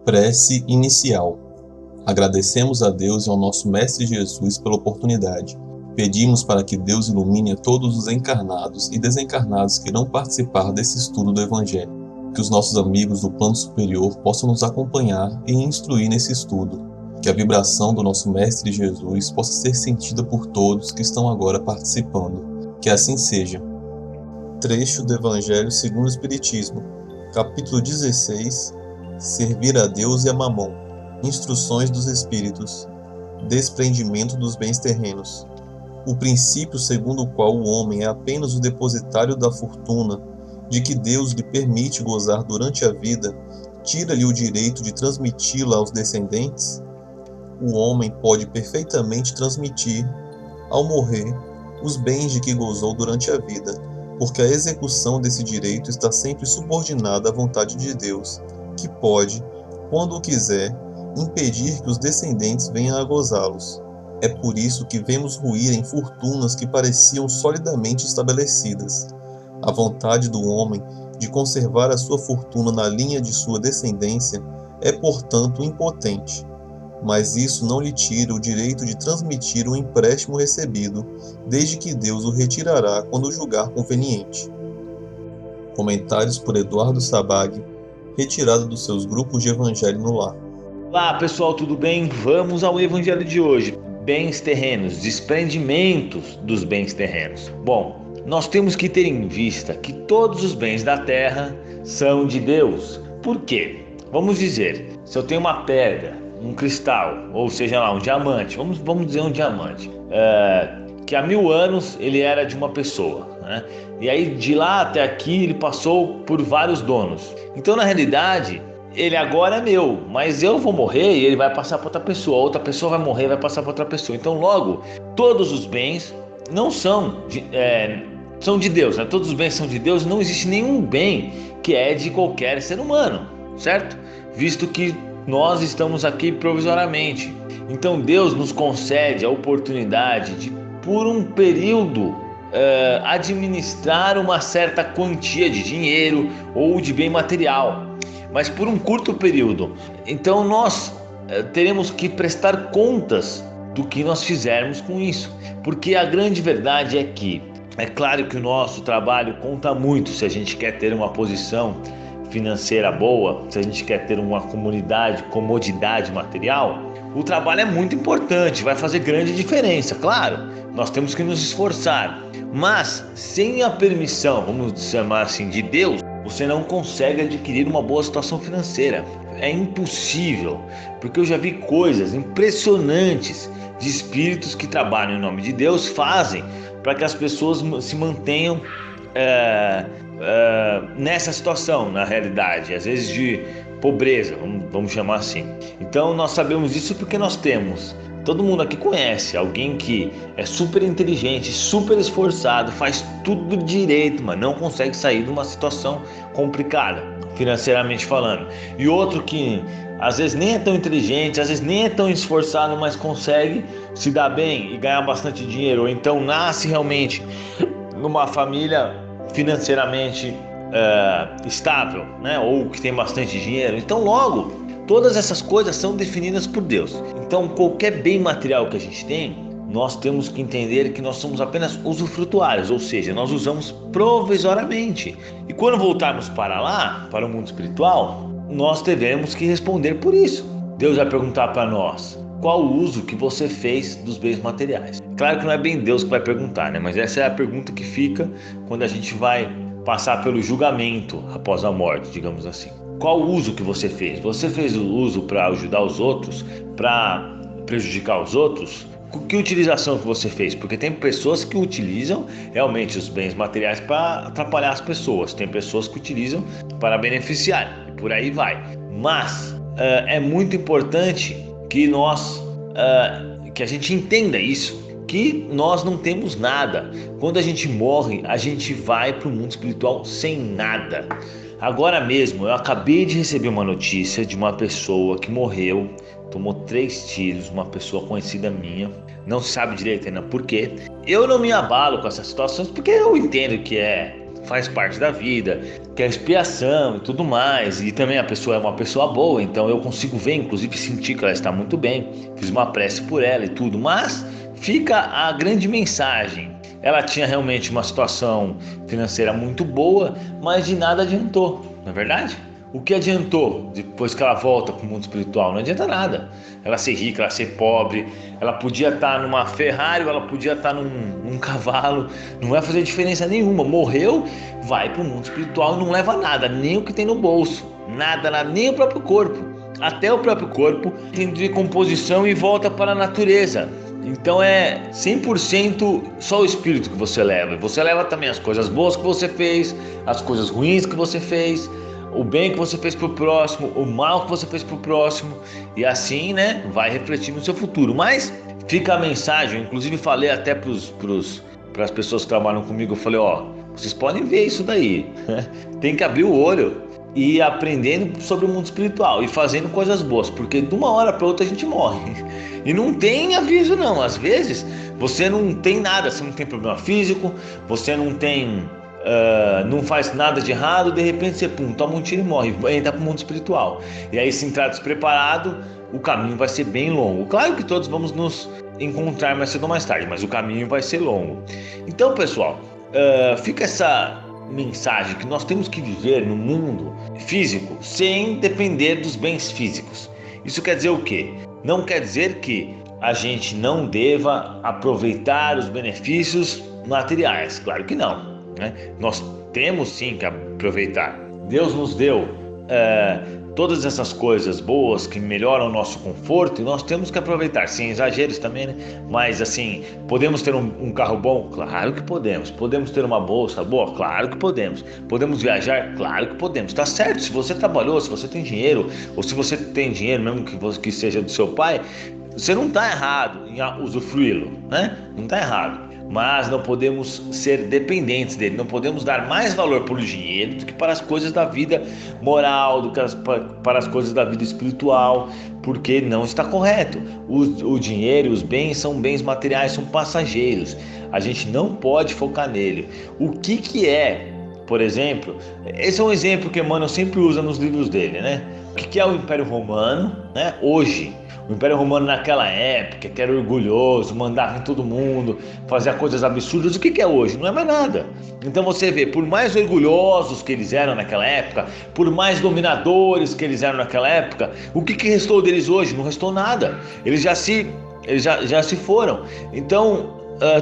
Prece inicial. Agradecemos a Deus e ao nosso Mestre Jesus pela oportunidade. Pedimos para que Deus ilumine a todos os encarnados e desencarnados que irão participar desse estudo do Evangelho. Que os nossos amigos do plano superior possam nos acompanhar e instruir nesse estudo. Que a vibração do nosso Mestre Jesus possa ser sentida por todos que estão agora participando. Que assim seja. Trecho do Evangelho segundo o Espiritismo, capítulo 16, Servir a Deus e a Mamon, Instruções dos Espíritos, Desprendimento dos bens terrenos. O princípio segundo o qual o homem é apenas o depositário da fortuna, de que Deus lhe permite gozar durante a vida, tira-lhe o direito de transmiti-la aos descendentes? O homem pode perfeitamente transmitir, ao morrer, os bens de que gozou durante a vida, porque a execução desse direito está sempre subordinada à vontade de Deus, que pode, quando o quiser, impedir que os descendentes venham a gozá-los. É por isso que vemos ruir em fortunas que pareciam solidamente estabelecidas. A vontade do homem de conservar a sua fortuna na linha de sua descendência é, portanto, impotente. Mas isso não lhe tira o direito de transmitir o empréstimo recebido, desde que Deus o retirará quando julgar conveniente. Comentários por Eduardo Sabag, retirado dos seus grupos de Evangelho no Lar. Olá pessoal, tudo bem? Vamos ao Evangelho de hoje. Bens terrenos, desprendimentos dos bens terrenos. Bom, nós temos que ter em vista que todos os bens da terra são de Deus. Por quê? Vamos dizer, se eu tenho uma pedra, um cristal, ou seja lá, um diamante, vamos dizer um diamante, que há 1000 anos ele era de uma pessoa, né? E aí de lá até aqui ele passou por vários donos. Então na realidade ele agora é meu, mas eu vou morrer e ele vai passar para outra pessoa vai morrer e vai passar para outra pessoa. Então logo, todos os bens não são de Deus, né? Todos os bens são de Deus, não existe nenhum bem que é de qualquer ser humano, certo? Visto que nós estamos aqui provisoriamente. Então Deus nos concede a oportunidade de, por um período, administrar uma certa quantia de dinheiro ou de bem material, mas por um curto período. Então nós teremos que prestar contas do que nós fizermos com isso, porque a grande verdade é que, é claro que o nosso trabalho conta muito se a gente quer ter uma posição financeira boa, se a gente quer ter uma comodidade material. O trabalho é muito importante, vai fazer grande diferença, claro, nós temos que nos esforçar, mas sem a permissão, vamos chamar assim, de Deus, você não consegue adquirir uma boa situação financeira. É impossível, porque eu já vi coisas impressionantes de espíritos que trabalham em nome de Deus, fazem para que as pessoas se mantenham nessa situação, na realidade, às vezes de pobreza, vamos chamar assim. Então nós sabemos disso porque nós temos, todo mundo aqui conhece alguém que é super inteligente, super esforçado, faz tudo direito, mas não consegue sair de uma situação complicada, financeiramente falando. E outro que às vezes nem é tão inteligente, às vezes nem é tão esforçado, mas consegue se dar bem e ganhar bastante dinheiro, ou então nasce realmente numa família financeiramente estável, né? Ou que tem bastante dinheiro. Então logo, todas essas coisas são definidas por Deus. Então qualquer bem material que a gente tem, nós temos que entender que nós somos apenas usufrutuários, ou seja, nós usamos provisoriamente. E quando voltarmos para lá, para o mundo espiritual, nós devemos que responder por isso. Deus vai perguntar para nós: qual o uso que você fez dos bens materiais? Claro que não é bem Deus que vai perguntar, né? Mas essa é a pergunta que fica quando a gente vai passar pelo julgamento após a morte, digamos assim. Qual o uso que você fez? Você fez o uso para ajudar os outros, para prejudicar os outros? Que utilização que você fez? Porque tem pessoas que utilizam realmente os bens materiais para atrapalhar as pessoas. Tem pessoas que utilizam para beneficiar, e por aí vai. Mas é muito importante que que a gente entenda isso, que nós não temos nada. Quando a gente morre, a gente vai para o mundo espiritual sem nada. Agora mesmo, eu acabei de receber uma notícia de uma pessoa que morreu, tomou 3 tiros, uma pessoa conhecida minha, não se sabe direito ainda por quê. Eu não me abalo com essas situações, porque eu entendo que é faz parte da vida, que é expiação e tudo mais, e também a pessoa é uma pessoa boa, então eu consigo ver, inclusive sentir que ela está muito bem, fiz uma prece por ela e tudo, mas fica a grande mensagem. Ela tinha realmente uma situação financeira muito boa, mas de nada adiantou, não é verdade? O que adiantou depois que ela volta para o mundo espiritual? Não adianta nada. Ela ser rica, ela ser pobre, ela podia estar numa Ferrari, ela podia estar num cavalo, não vai fazer diferença nenhuma. Morreu, vai para o mundo espiritual e não leva nada, nem o que tem no bolso, nada, nem o próprio corpo. Até o próprio corpo tem decomposição e volta para a natureza. Então é 100% só o espírito que você leva. Você leva também as coisas boas que você fez, as coisas ruins que você fez, o bem que você fez pro próximo, o mal que você fez pro próximo, e assim, né, vai refletir no seu futuro. Mas fica a mensagem, eu inclusive falei até pras pessoas que trabalham comigo, eu falei, vocês podem ver isso daí, tem que abrir o olho e ir aprendendo sobre o mundo espiritual e fazendo coisas boas, porque de uma hora para outra a gente morre. E não tem aviso não, às vezes você não tem nada, você não tem problema físico, você não tem... não faz nada de errado, de repente você toma um tiro e morre, entra para o mundo espiritual. E aí, se entrar despreparado, o caminho vai ser bem longo. Claro que todos vamos nos encontrar mais cedo ou mais tarde, mas o caminho vai ser longo. Então, pessoal, fica essa mensagem que nós temos que viver no mundo físico sem depender dos bens físicos. Isso quer dizer o quê? Não quer dizer que a gente não deva aproveitar os benefícios materiais. Claro que não. Nós temos sim que aproveitar. Deus nos deu todas essas coisas boas que melhoram o nosso conforto, e nós temos que aproveitar, sem exageros também, né? Mas assim, podemos ter um carro bom? Claro que podemos. Podemos ter uma bolsa boa? Claro que podemos. Podemos viajar? Claro que podemos. Tá certo, se você trabalhou, se você tem dinheiro, ou se você tem dinheiro mesmo que seja do seu pai, você não está errado em usufruí-lo, né? Não está errado. Mas não podemos ser dependentes dele, não podemos dar mais valor para o dinheiro do que para as coisas da vida moral, do que para as coisas da vida espiritual, porque não está correto. O dinheiro e os bens são bens materiais, são passageiros, a gente não pode focar nele. O que é, por exemplo, esse é um exemplo que Emmanuel sempre usa nos livros dele, né? O que é o Império Romano, né? Hoje. O Império Romano naquela época, que era orgulhoso, mandava em todo mundo, fazia coisas absurdas. O que é hoje? Não é mais nada. Então você vê, por mais orgulhosos que eles eram naquela época, por mais dominadores que eles eram naquela época, o que restou deles hoje? Não restou nada. Eles já se foram. Então,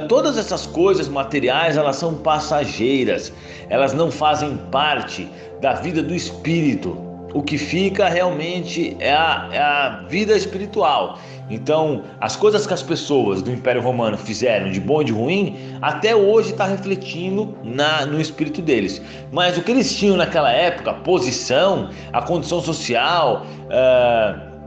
todas essas coisas materiais, elas são passageiras. Elas não fazem parte da vida do espírito. O que fica realmente é a vida espiritual. Então, as coisas que as pessoas do Império Romano fizeram de bom e de ruim, até hoje está refletindo no espírito deles. Mas o que eles tinham naquela época, a posição, a condição social,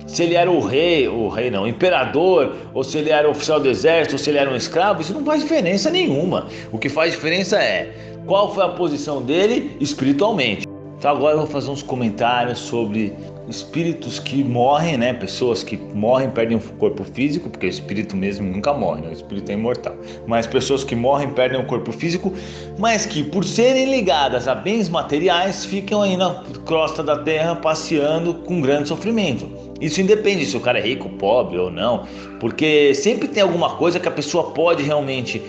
se ele era o imperador, ou se ele era oficial do exército, ou se ele era um escravo, isso não faz diferença nenhuma. O que faz diferença é qual foi a posição dele espiritualmente. Então agora eu vou fazer uns comentários sobre espíritos que morrem, né? Pessoas que morrem, perdem o corpo físico, porque o espírito mesmo nunca morre, né? O espírito é imortal. Mas pessoas que morrem, perdem o corpo físico, mas que por serem ligadas a bens materiais, ficam aí na crosta da terra passeando com grande sofrimento. Isso independe se o cara é rico, pobre ou não, porque sempre tem alguma coisa que a pessoa pode realmente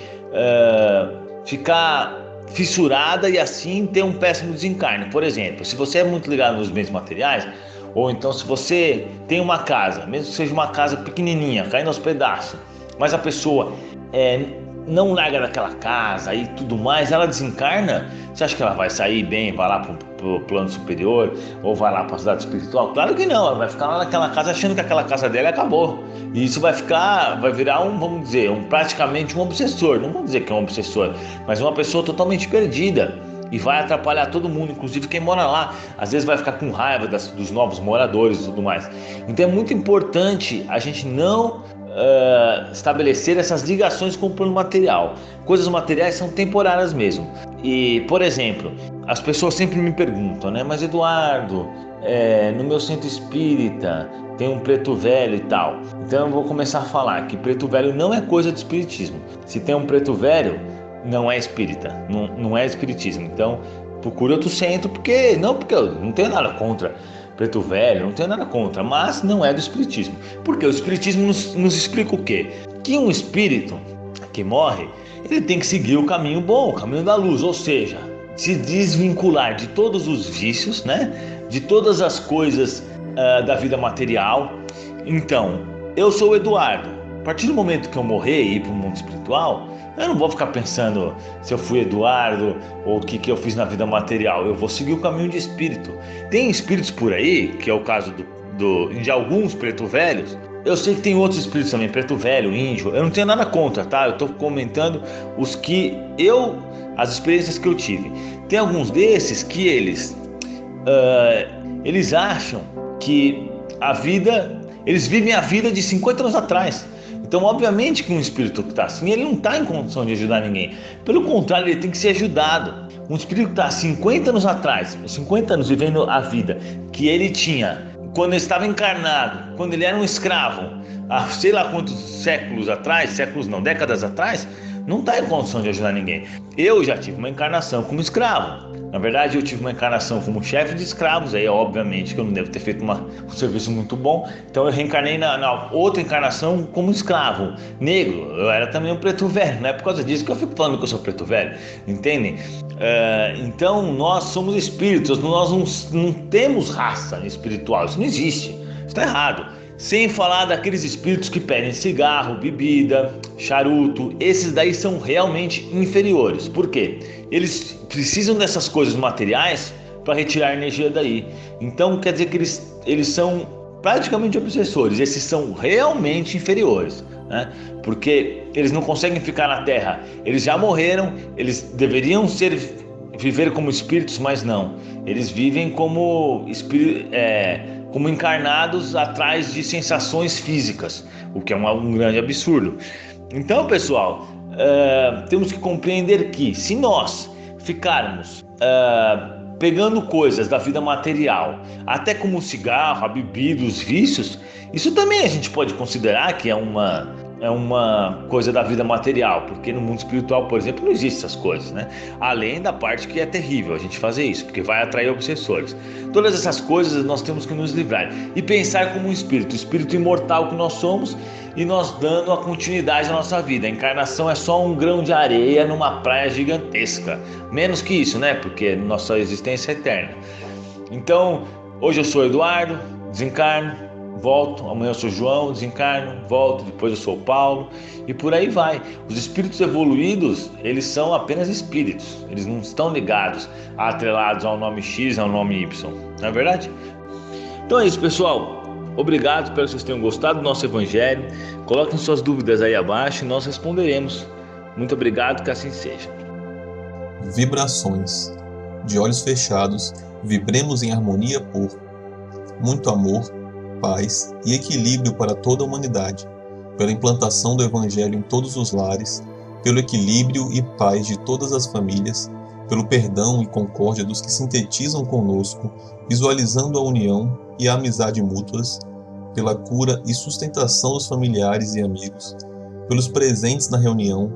ficar fissurada e assim ter um péssimo desencarne. Por exemplo, se você é muito ligado nos bens materiais, ou então se você tem uma casa, mesmo que seja uma casa pequenininha, caindo aos pedaços, mas a pessoa não larga daquela casa e tudo mais, ela desencarna, você acha que ela vai sair bem, vai lá pro plano superior, ou vai lá para a cidade espiritual? Claro que não, ela vai ficar lá naquela casa achando que aquela casa dela acabou. E isso vai virar vamos dizer, praticamente um obsessor. Não vamos dizer que é um obsessor, mas uma pessoa totalmente perdida. E vai atrapalhar todo mundo, inclusive quem mora lá. Às vezes vai ficar com raiva dos novos moradores e tudo mais. Então é muito importante a gente não estabelecer essas ligações com o plano material. Coisas materiais são temporárias mesmo. E, por exemplo, as pessoas sempre me perguntam, né? Mas Eduardo, no meu centro espírita tem um preto velho e tal. Então eu vou começar a falar que preto velho não é coisa de espiritismo. Se tem um preto velho, não é espírita, não é espiritismo. Então, procure outro centro, porque eu não tenho nada contra Preto Velho, não tenho nada contra, mas não é do espiritismo. Porque o espiritismo nos explica o quê? Que um espírito que morre, ele tem que seguir o caminho bom, o caminho da luz, ou seja, se desvincular de todos os vícios, né? De todas as coisas da vida material. Então, eu sou o Eduardo. A partir do momento que eu morrer e ir para o mundo espiritual, eu não vou ficar pensando se eu fui Eduardo ou o que eu fiz na vida material. Eu vou seguir o caminho de espírito. Tem espíritos por aí, que é o caso de alguns preto velhos. Eu sei que tem outros espíritos também, preto velho, índio. Eu não tenho nada contra, tá? Eu estou comentando as experiências que eu tive. Tem alguns desses que eles acham que eles vivem a vida de 50 anos atrás. Então, obviamente que um espírito que está assim, ele não está em condição de ajudar ninguém. Pelo contrário, ele tem que ser ajudado. Um espírito que está 50 anos atrás, 50 anos vivendo a vida que ele tinha quando ele estava encarnado, quando ele era um escravo, há sei lá quantos décadas atrás, não está em condição de ajudar ninguém. Eu já tive uma encarnação como escravo. Na verdade, eu tive uma encarnação como chefe de escravos, aí obviamente que eu não devo ter feito um serviço muito bom, então eu reencarnei na outra encarnação como escravo negro. Eu era também um preto velho, não é por causa disso que eu fico falando que eu sou preto velho, entendem? Então nós somos espíritos, nós não temos raça espiritual, isso não existe, isso está errado. Sem falar daqueles espíritos que pedem cigarro, bebida, charuto. Esses daí são realmente inferiores. Por quê? Eles precisam dessas coisas materiais para retirar a energia daí. Então quer dizer que eles são praticamente obsessores. Esses são realmente inferiores, né? Porque eles não conseguem ficar na Terra. Eles já morreram, eles deveriam viver como espíritos, mas não. Eles vivem como encarnados atrás de sensações físicas, o que é um grande absurdo. Então, pessoal, temos que compreender que se nós ficarmos pegando coisas da vida material, até como o cigarro, a bebida, os vícios, isso também a gente pode considerar que é uma coisa da vida material, porque no mundo espiritual, por exemplo, não existem essas coisas, né? Além da parte que é terrível a gente fazer isso, porque vai atrair obsessores. Todas essas coisas nós temos que nos livrar e pensar como um espírito, o espírito imortal que nós somos, e nós dando a continuidade à nossa vida. A encarnação é só um grão de areia numa praia gigantesca, menos que isso, né? Porque nossa existência é eterna. Então, hoje eu sou Eduardo, desencarno, volto, amanhã eu sou João, desencarno, volto, depois eu sou Paulo, e por aí vai. Os espíritos evoluídos, eles são apenas espíritos, eles não estão atrelados ao nome X, ao nome Y, não é verdade? Então é isso, pessoal. Obrigado, espero que vocês tenham gostado do nosso evangelho. Coloquem suas dúvidas aí abaixo e nós responderemos. Muito obrigado, que assim seja. Vibrações. De olhos fechados, vibremos em harmonia por muito amor, paz e equilíbrio para toda a humanidade, pela implantação do Evangelho em todos os lares, pelo equilíbrio e paz de todas as famílias, pelo perdão e concórdia dos que sintetizam conosco, visualizando a união e a amizade mútuas, pela cura e sustentação dos familiares e amigos, pelos presentes na reunião,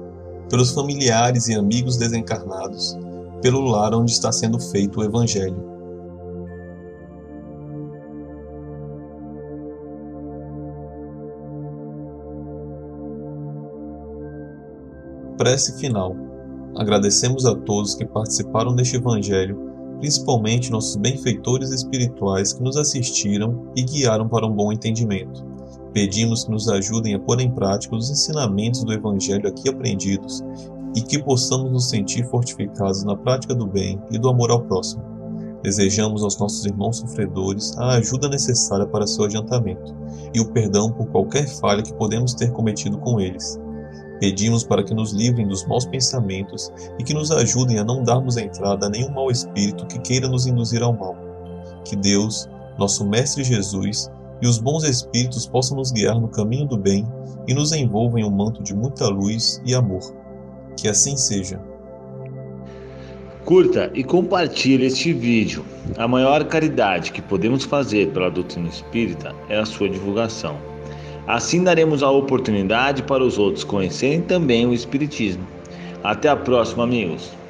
pelos familiares e amigos desencarnados, pelo lar onde está sendo feito o Evangelho. Prece final. Agradecemos a todos que participaram deste Evangelho, principalmente nossos benfeitores espirituais que nos assistiram e guiaram para um bom entendimento. Pedimos que nos ajudem a pôr em prática os ensinamentos do Evangelho aqui aprendidos e que possamos nos sentir fortificados na prática do bem e do amor ao próximo. Desejamos aos nossos irmãos sofredores a ajuda necessária para seu adiantamento e o perdão por qualquer falha que podemos ter cometido com eles. Pedimos para que nos livrem dos maus pensamentos e que nos ajudem a não darmos entrada a nenhum mau espírito que queira nos induzir ao mal. Que Deus, nosso Mestre Jesus, e os bons espíritos possam nos guiar no caminho do bem e nos envolvam em um manto de muita luz e amor. Que assim seja. Curta e compartilhe este vídeo. A maior caridade que podemos fazer pela doutrina espírita é a sua divulgação. Assim daremos a oportunidade para os outros conhecerem também o Espiritismo. Até a próxima, amigos.